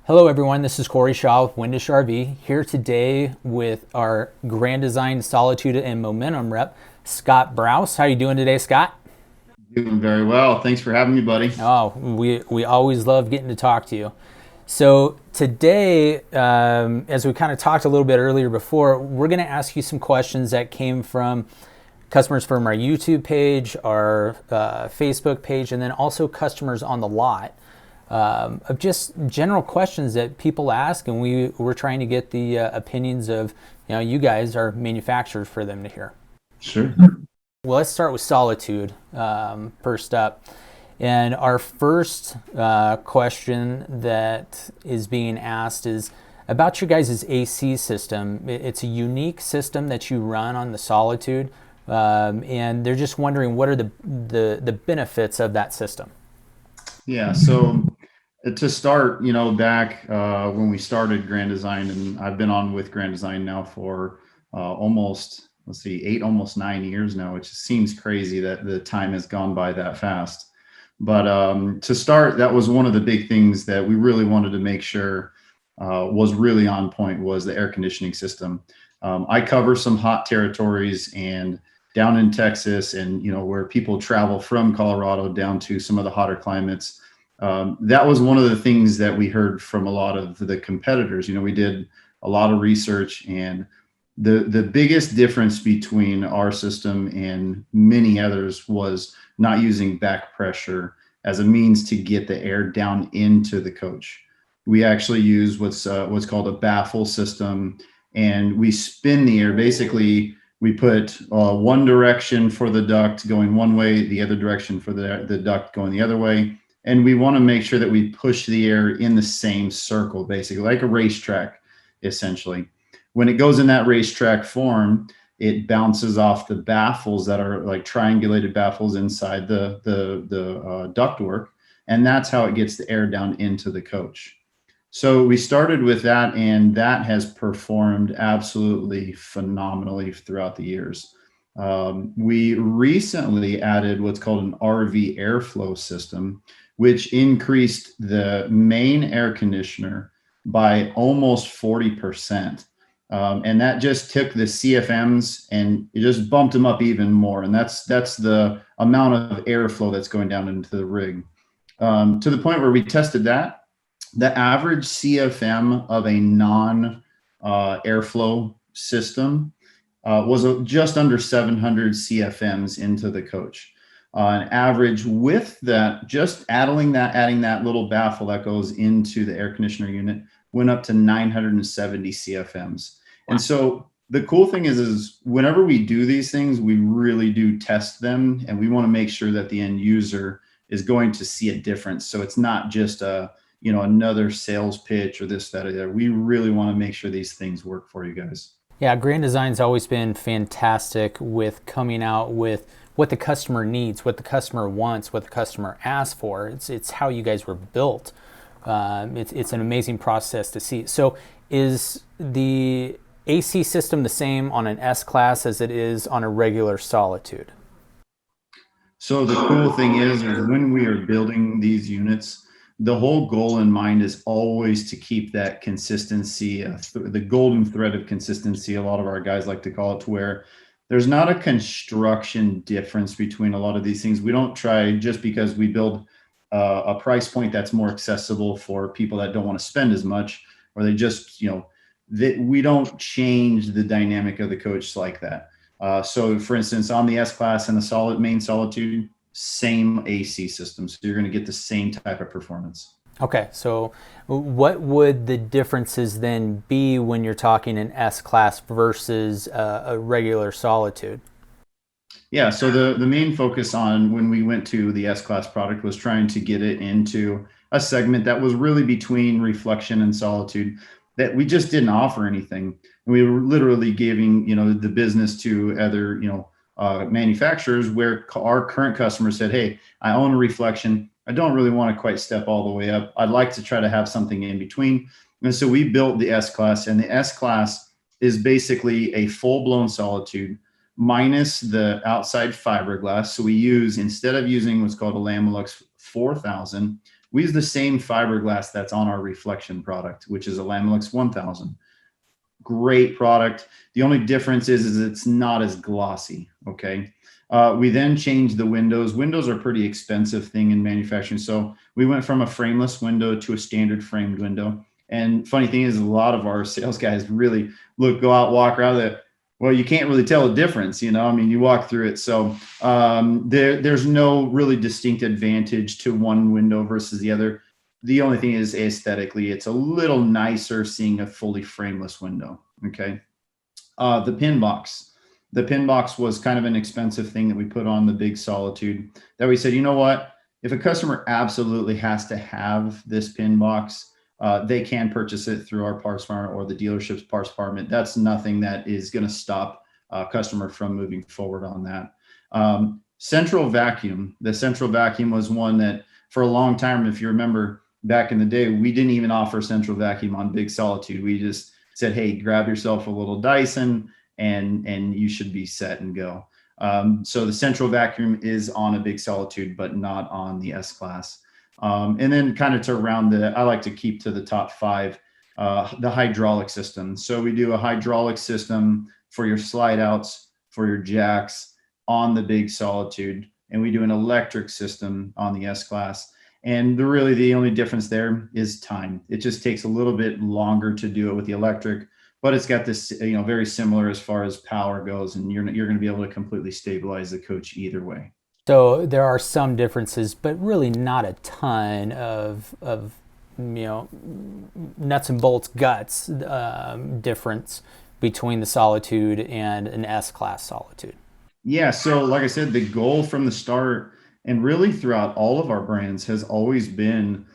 Hello everyone, this is Corey Shaw with Windish RV, here today with our Grand Design Solitude and Momentum rep, Scott Brouse. How are you doing today, Scott? Doing very well. Thanks for having me, buddy. Oh, we always love getting to talk to you. So today, as we kind of talked a little bit earlier before, we're going to ask you some questions that came from customers from our YouTube page, our Facebook page, and then also customers on the lot. Of just general questions that people ask, and we're trying to get the opinions of you guys, our manufacturers, for them to hear. Sure. Well, let's start with Solitude first up. And our first question that is being asked is about your guys' AC system. It's a unique system that you run on the Solitude, and they're just wondering what are the benefits of that system. Yeah. So to start, back when we started Grand Design, and I've been on with Grand Design now for almost, let's see, almost 9 years now, which seems crazy that the time has gone by that fast. But to start, that was one of the big things that we really wanted to make sure was really on point was the air conditioning system. I cover some hot territories and down in Texas and, where people travel from Colorado down to some of the hotter climates. That was one of the things that we heard from a lot of the competitors. We did a lot of research, and the biggest difference between our system and many others was not using back pressure as a means to get the air down into the coach. We actually use what's called a baffle system, and we spin the air. Basically, we put one direction for the duct going one way, the other direction for the duct going the other way. And we want to make sure that we push the air in the same circle, basically like a racetrack, essentially. When it goes in that racetrack form, it bounces off the baffles that are like triangulated baffles inside the ductwork. And that's how it gets the air down into the coach. So we started with that, and that has performed absolutely phenomenally throughout the years. We recently added what's called an RV airflow system, which increased the main air conditioner by almost 40%. And that just took the CFMs and it just bumped them up even more. And that's the amount of airflow that's going down into the rig. To the point where we tested that, the average CFM of a non airflow system was just under 700 CFMs into the coach. On average, with that, just adding that little baffle that goes into the air conditioner unit went up to 970 CFMs. Wow. And so the cool thing is whenever we do these things, we really do test them, and we want to make sure that the end user is going to see a difference. So it's not just another sales pitch or this, that, or that. We really want to make sure these things work for you guys. Yeah, Grand Design's always been fantastic with coming out with what the customer needs, what the customer wants, what the customer asks for. It's how you guys were built. It's an amazing process to see. So is the AC system the same on an S-Class as it is on a regular Solitude? So the cool thing is when we are building these units, the whole goal in mind is always to keep that consistency, the golden thread of consistency, a lot of our guys like to call it, to where there's not a construction difference between a lot of these things. We don't try just because we build a price point that's more accessible for people that don't want to spend as much, or they just, that we don't change the dynamic of the coach like that. So for instance, on the S-Class and the main Solitude, same AC system. So you're going to get the same type of performance. Okay, so what would the differences then be when you're talking an S-Class versus a regular Solitude? Yeah, so the main focus on when we went to the S-Class product was trying to get it into a segment that was really between reflection and Solitude, that we just didn't offer anything. And we were literally giving, the business to other, manufacturers, where our current customers said, hey, I own a reflection. I don't really want to quite step all the way up. I'd like to try to have something in between. And so we built the S-Class, and the S-Class is basically a full-blown Solitude minus the outside fiberglass. So we use, instead of using what's called a Lamilux 4000, We use the same fiberglass that's on our reflection product, which is a Lamilux 1000. Great product. The only difference is it's not as glossy. Okay. We then changed the windows. Windows are a pretty expensive thing in manufacturing. So we went from a frameless window to a standard framed window. And funny thing is, a lot of our sales guys really go out, walk around that. Well, you can't really tell the difference, you know, I mean, you walk through it. So there's no really distinct advantage to one window versus the other. The only thing is aesthetically, it's a little nicer seeing a fully frameless window. Okay. The pin box. The pin box was kind of an expensive thing that we put on the big Solitude that we said, you know what, if a customer absolutely has to have this pin box, they can purchase it through our parts department or the dealership's parts department. That's nothing that is going to stop a customer from moving forward on that. Central vacuum. The central vacuum was one that for a long time, if you remember back in the day, we didn't even offer central vacuum on big Solitude. We just said, hey, grab yourself a little Dyson and you should be set and go. So the central vacuum is on a big Solitude, but not on the S-Class. And then kind of to round I like to keep to the top 5, the hydraulic system. So we do a hydraulic system for your slide outs, for your jacks on the big Solitude. And we do an electric system on the S-Class. And really the only difference there is time. It just takes a little bit longer to do it with the electric, but it's got this, very similar as far as power goes, and you're going to be able to completely stabilize the coach either way. So there are some differences, but really not a ton of nuts and bolts guts difference between the Solitude and an S-Class Solitude. Yeah, so like I said, the goal from the start and really throughout all of our brands has always been,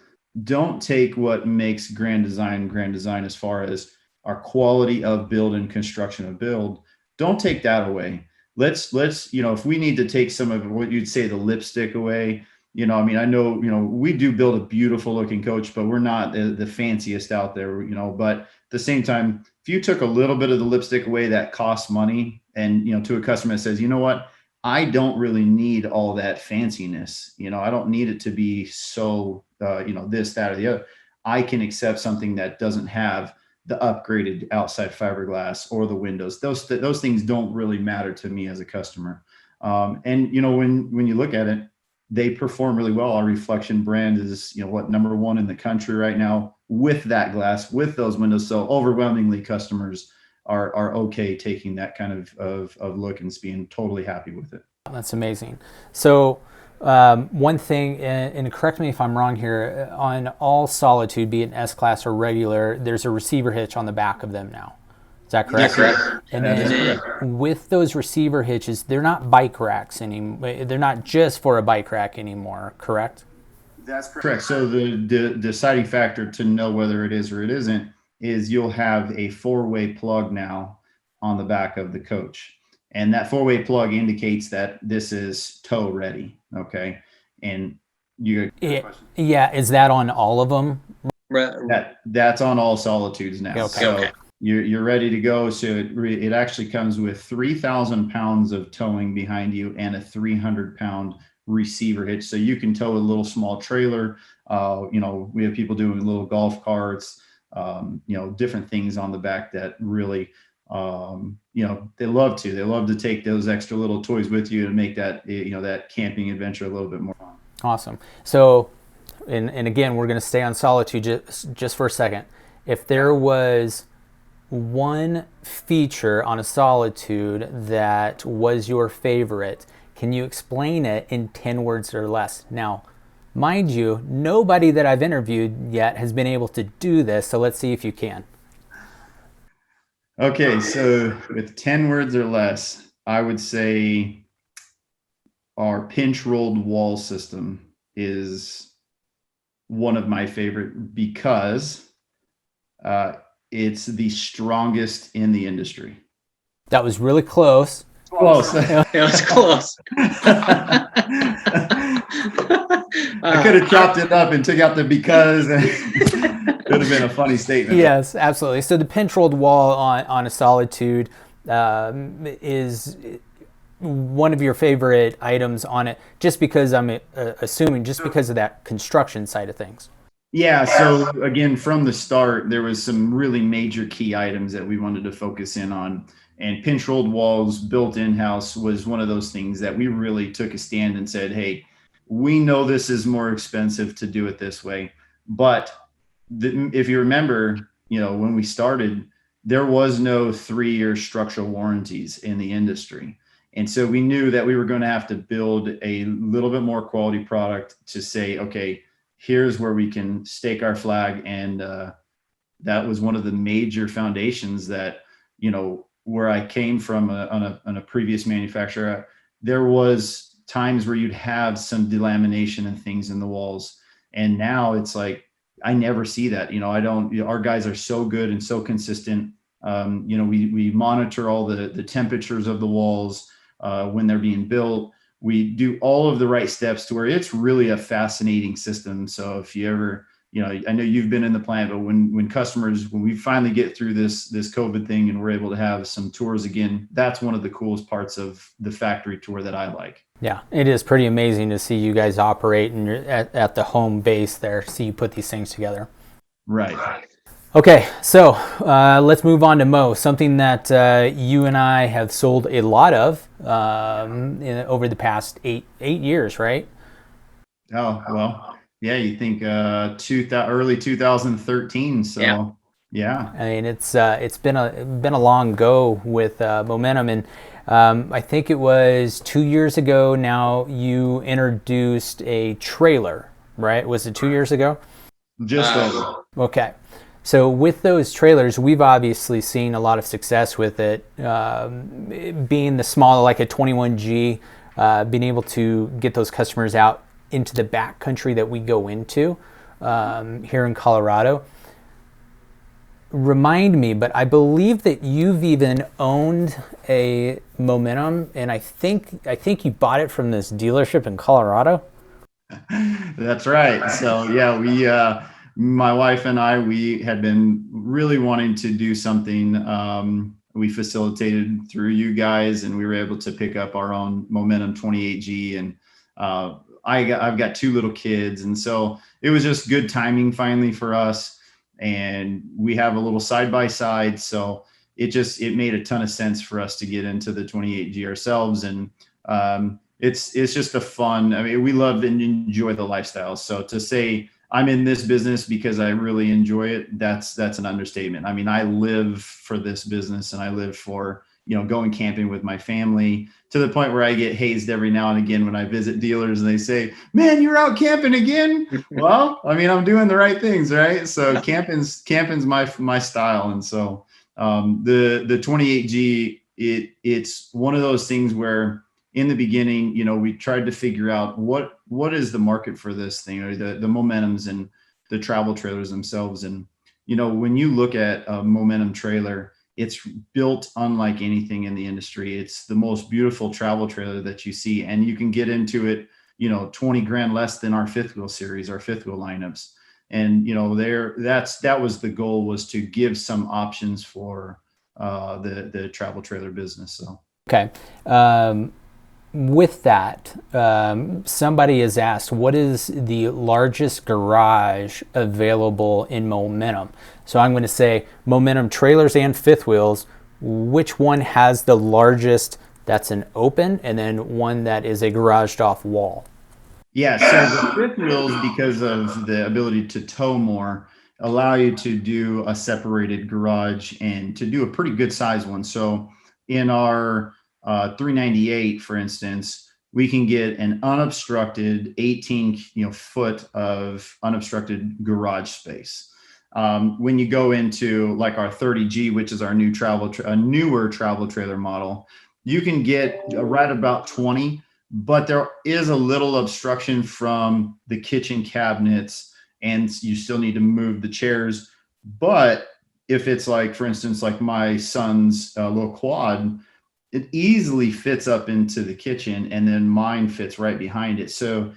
don't take what makes Grand Design as far as our quality of build and construction of build. Don't take that away. Let's if we need to take some of what you'd say the lipstick away, I know, we do build a beautiful looking coach, but we're not the fanciest out there, but at the same time, if you took a little bit of the lipstick away, that costs money. And, to a customer that says, you know what, I don't really need all that fanciness. I don't need it to be so, this, that, or the other. I can accept something that doesn't have the upgraded outside fiberglass or the windows. Those things don't really matter to me as a customer. And when you look at it, they perform really well. Our reflection brand is, number 1 in the country right now with that glass, with those windows. So overwhelmingly customers are okay taking that kind of look and being totally happy with it. That's amazing. So one thing, and correct me if I'm wrong here, on all Solitude, be it an S-Class or regular, there's a receiver hitch on the back of them now. Is that correct? That's correct. And then with those receiver hitches, they're not bike racks anymore. They're not just for a bike rack anymore, correct? That's correct. So the deciding factor to know whether it is or it isn't is you'll have a 4-way plug now on the back of the coach. And that 4-way plug indicates that this is tow ready. Okay. And yeah. Is that on all of them? That's on all Solitudes now. Okay. So you're ready to go. So it actually comes with 3,000 pounds of towing behind you and a 300-pound receiver hitch. So you can tow a little small trailer. We have people doing little golf carts, different things on the back that really, they love to take those extra little toys with you and make that, that camping adventure a little bit more fun. Awesome. So, and again, we're going to stay on Solitude just for a second. If there was one feature on a Solitude that was your favorite, can you explain it in 10 words or less? Now, mind you, nobody that I've interviewed yet has been able to do this, so let's see if you can. Okay, so with 10 words or less, I would say our pinch rolled wall system is one of my favorite because it's the strongest in the industry. That was really close. Close. It was close. I could have chopped it up and took out the because. It would have been a funny statement. Yes, absolutely. So the pinch rolled wall on a Solitude is one of your favorite items on it, just because I'm assuming just because of that construction side of things. Yeah, so again, from the start, there was some really major key items that we wanted to focus in on. And pinch rolled walls built in-house was one of those things that we really took a stand and said, hey, we know this is more expensive to do it this way. But if you remember, when we started, there was no 3-year structural warranties in the industry. And so we knew that we were going to have to build a little bit more quality product to say, okay, here's where we can stake our flag. And that was one of the major foundations that, where I came from on a previous manufacturer, there was times where you'd have some delamination and things in the walls. And now it's like, I never see that. I don't, our guys are so good and so consistent. We monitor all the temperatures of the walls when they're being built. We do all of the right steps to where it's really a fascinating system. So if you ever, I know you've been in the plant, but when we finally get through this COVID thing and we're able to have some tours again, that's one of the coolest parts of the factory tour that I like. Yeah, it is pretty amazing to see you guys operate and you're at the home base there, see you put these things together. Right. Okay, so let's move on to Mo, something that you and I have sold a lot of over the past eight years, right? Oh, well, yeah, you think early 2013. So yeah. I mean, it's been a long go with Momentum, and I think it was 2 years ago now you introduced a trailer, right? Was it 2 years ago? Just over. Okay. So with those trailers, we've obviously seen a lot of success with it, being the small, like a 21G, being able to get those customers out into the back country that we go into here in Colorado. Remind me, but I believe that you've even owned a Momentum, and I think you bought it from this dealership in Colorado. That's right. So yeah, my wife and I, we had been really wanting to do something. We facilitated through you guys, and we were able to pick up our own Momentum 28G. And I've got 2 little kids, and so it was just good timing finally for us. And we have a little side by side, so it made a ton of sense for us to get into the 28G ourselves. And it's just a fun. I mean, we love and enjoy the lifestyle. So to say I'm in this business because I really enjoy it, that's an understatement. I mean, I live for this business, and I live for, going camping with my family, to the point where I get hazed every now and again when I visit dealers and they say, man, you're out camping again. Well, I mean, I'm doing the right things, right? So camping's my style. And so the 28G, it's one of those things where in the beginning, we tried to figure out what is the market for this thing, or the Momentums and the travel trailers themselves. And, when you look at a Momentum trailer, it's built unlike anything in the industry. It's the most beautiful travel trailer that you see, and you can get into it, 20 grand less than our fifth wheel series, our fifth wheel lineups. And, that was the goal, was to give some options for the travel trailer business. So. Okay. With that, somebody has asked, what is the largest garage available in Momentum? So I'm going to say Momentum trailers and fifth wheels. Which one has the largest that's an open, and then one that is a garaged off wall? Yeah, so the fifth wheels, because of the ability to tow more, allow you to do a separated garage and to do a pretty good size one. So in our 398, for instance, we can get an unobstructed 18 foot of unobstructed garage space. When you go into like our 30G, which is our new newer travel trailer model, you can get right about 20, but there is a little obstruction from the kitchen cabinets, and you still need to move the chairs. But if it's like, for instance, like my son's little quad, it easily fits up into the kitchen, and then mine fits right behind it. So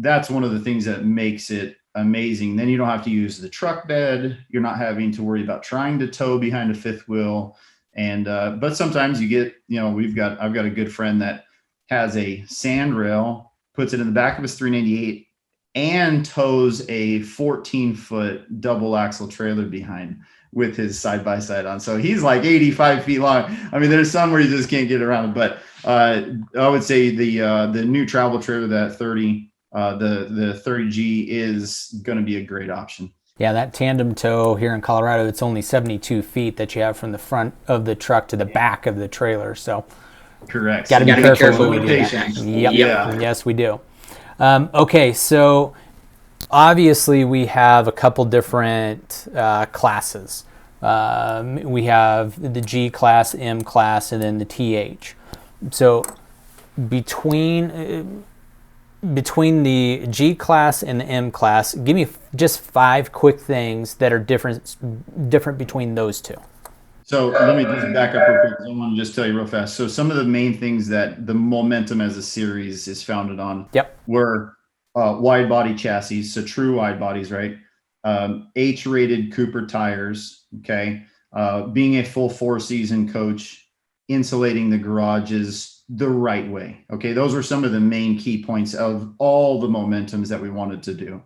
that's one of the things that makes it amazing. Then you don't have to use the truck bed. You're not having to worry about trying to tow behind a fifth wheel. And but sometimes you get, I've got a good friend that has a sandrail, puts it in the back of his 398, and tows a 14-foot double axle trailer behind with his side by side on. So he's like 85 feet long. I mean, there's some where you just can't get around it, but I would say the new travel trailer, that 30, the 30G is going to be a great option. Yeah, that tandem tow here in Colorado, it's only 72 feet that you have from the front of the truck to the back of the trailer. So Correct. got to be careful when we do that. Yep. Yeah. Yes, we do. Okay, so obviously we have a couple different classes. We have the G class, M class, and then the TH. So between the G class and the M class, give me just 5 quick things that are different between those two. So let me just back up real quick. I want to just tell you real fast. So some of the main things that the Momentum as a series is founded on were wide body chassis, so true wide bodies, right? H-rated Cooper tires, okay? Being a full 4-season coach, insulating the garages the right way, okay? Those were some of the main key points of all the Momentums that we wanted to do.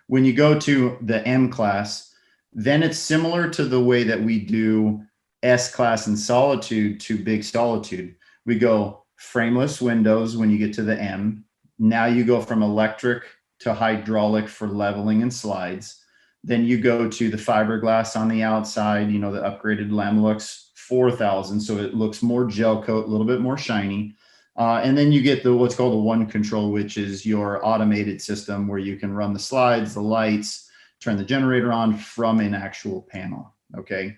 When you go to the M class, then it's similar to the way that we do S-Class and Solitude to Big Solitude. We go frameless windows when you get to the M. Now you go from electric to hydraulic for leveling and slides. Then you go to the fiberglass on the outside, the upgraded Lamilux 4000, so it looks more gel coat, a little bit more shiny. And then you get what's called a One Control, which is your automated system where you can run the slides, the lights, turn the generator on from an actual panel, okay?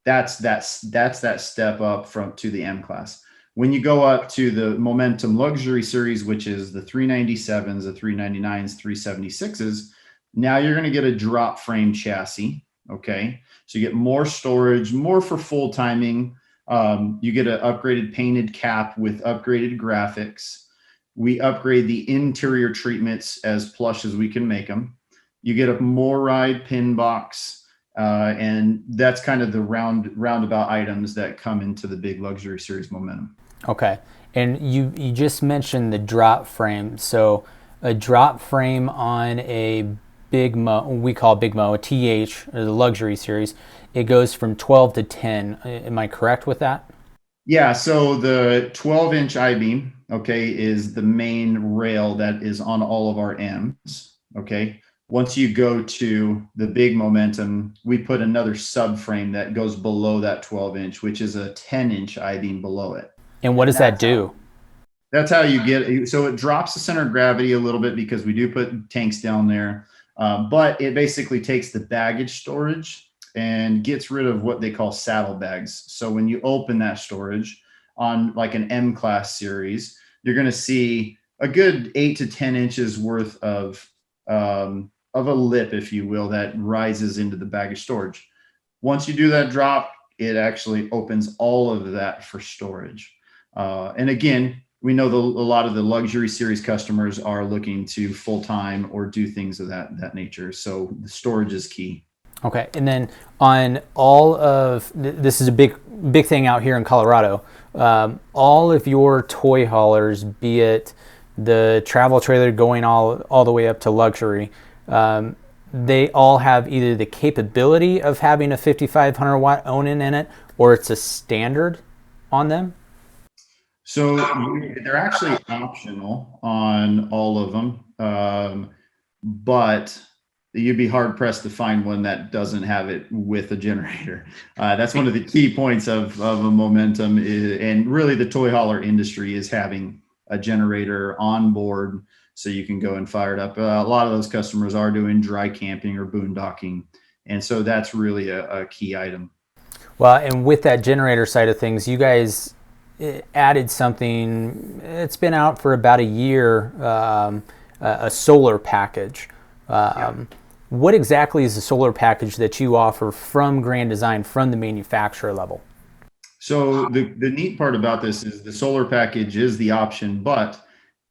That's that step up to the M class. When you go up to the Momentum Luxury Series, which is the 397s, the 399s, 376s, now you're going to get a drop frame chassis, okay? So you get more storage, more for full timing. You get an upgraded painted cap with upgraded graphics. We upgrade the interior treatments as plush as we can make them. You get a MORryde pin box. And that's kind of the roundabout items that come into the big Luxury Series Momentum. Okay. And you just mentioned the drop frame. So a drop frame on a Big Mo, we call Big Mo, a TH, or the Luxury Series, it goes from 12 to 10. Am I correct with that? Yeah, so the 12-inch I-beam, okay, is the main rail that is on all of our M's, okay? Once you go to the big Momentum, we put another subframe that goes below that 12-inch, which is a 10-inch I-beam below it. And what does that do? That's how you get, so it drops the center of gravity a little bit because we do put tanks down there, but it basically takes the baggage storage and gets rid of what they call saddlebags. So when you open that storage on like an M class series, you're going to see a good 8 to 10 inches worth of a lip, if you will, that rises into the baggage storage. Once you do that drop, it actually opens all of that for storage. And again, we know a lot of the Luxury Series customers are looking to full-time or do things of that nature. So the storage is key. Okay, and then on all of, this is a big thing out here in Colorado, all of your toy haulers, be it the travel trailer going all the way up to luxury, they all have either the capability of having a 5,500 watt Onan in it, or it's a standard on them? So they're actually optional on all of them, but you'd be hard pressed to find one that doesn't have it with a generator. That's one of the key points of a Momentum, and really the toy hauler industry is having a generator on board so you can go and fire it up. A lot of those customers are doing dry camping or boondocking, and so that's really a key item. Well, and with that generator side of things, you guys added something. It's been out for about a year, a solar package. What exactly is the solar package that you offer from Grand Design, from the manufacturer level? So the neat part about this is the solar package is the option, but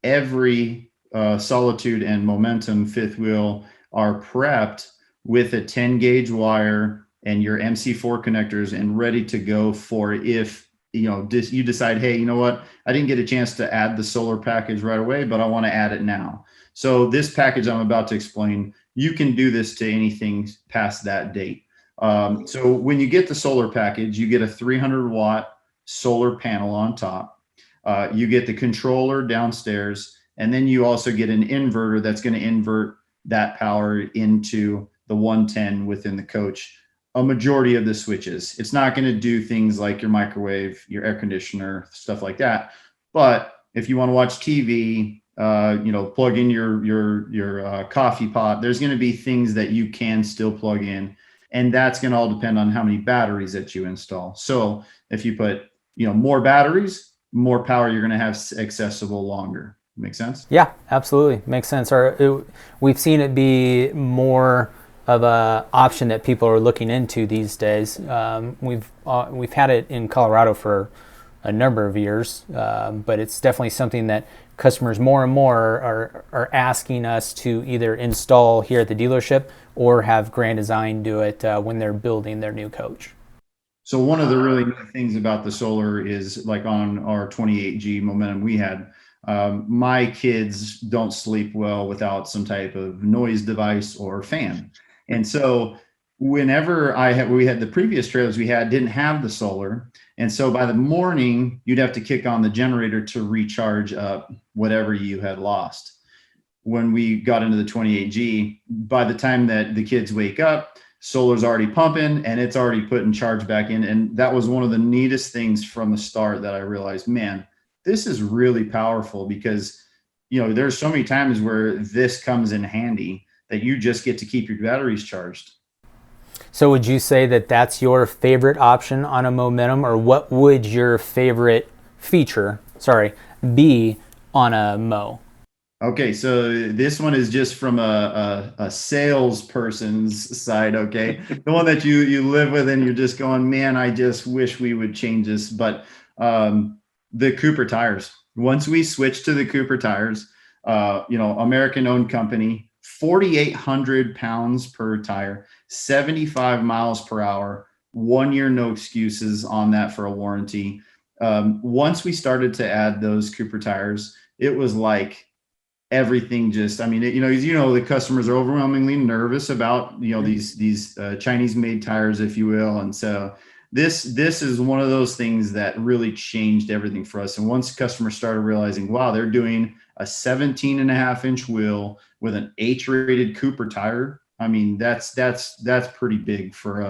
every Solitude and Momentum fifth wheel are prepped with a 10 gauge wire and your MC4 connectors and ready to go for if you decide, hey, you know what, I didn't get a chance to add the solar package right away, but I want to add it now. So this package I'm about to explain, you can do this to anything past that date. So when you get the solar package, you get a 300-watt solar panel on top. You get the controller downstairs, and then you also get an inverter that's going to invert that power into the 110 within the coach. A majority of the switches. It's not going to do things like your microwave, your air conditioner, stuff like that. But if you want to watch TV, plug in your coffee pot, there's going to be things that you can still plug in, and that's going to all depend on how many batteries that you install. So if you put more batteries, more power you're going to have accessible longer. Make sense? Yeah, absolutely, makes sense. We've seen it be more of a option that people are looking into these days. We've had it in Colorado for a number of years, but it's definitely something that customers more and more are asking us to either install here at the dealership or have Grand Design do it when they're building their new coach. So one of the really neat things about the solar is, like on our 28G Momentum we had, my kids don't sleep well without some type of noise device or fan. And so whenever we had the previous trailers we had didn't have the solar. And so by the morning, you'd have to kick on the generator to recharge up whatever you had lost. When we got into the 28G, by the time that the kids wake up, solar's already pumping and it's already putting charge back in. And that was one of the neatest things from the start that I realized, man, this is really powerful, because, there's so many times where this comes in handy that you just get to keep your batteries charged. So would you say that that's your favorite option on a Momentum, or what would your favorite feature, be on a Mo? Okay, so this one is just from a salesperson's side, okay? The one that you live with and you're just going, man, I just wish we would change this. But the Cooper tires, once we switched to the Cooper tires, American-owned company, 4,800 pounds per tire, 75 miles per hour, 1 year, no excuses on that for a warranty. Once we started to add those Cooper tires, it was like everything just, the customers are overwhelmingly nervous about, these Chinese made tires, if you will. And so this is one of those things that really changed everything for us. And once customers started realizing, wow, they're doing a 17.5-inch wheel with an H-rated Cooper tire, that's pretty big for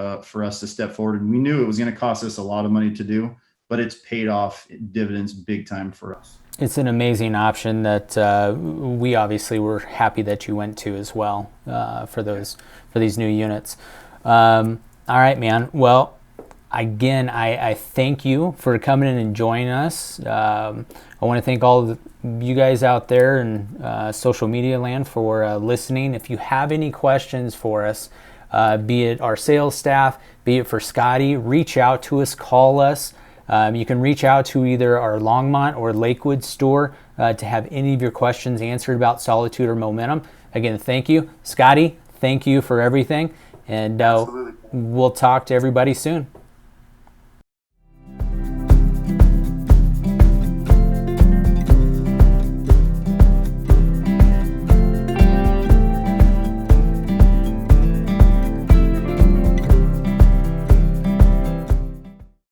us to step forward. And we knew it was going to cost us a lot of money to do, but it's paid off dividends big time for us. It's an amazing option that we obviously were happy that you went to as well for these new units. All right, man. Well, again, I thank you for coming in and joining us. I want to thank all of you guys out there in social media land for listening. If you have any questions for us, be it our sales staff, be it for Scotty, reach out to us, call us. You can reach out to either our Longmont or Lakewood store to have any of your questions answered about Solitude or Momentum. Again, thank you. Scotty, thank you for everything. And we'll talk to everybody soon.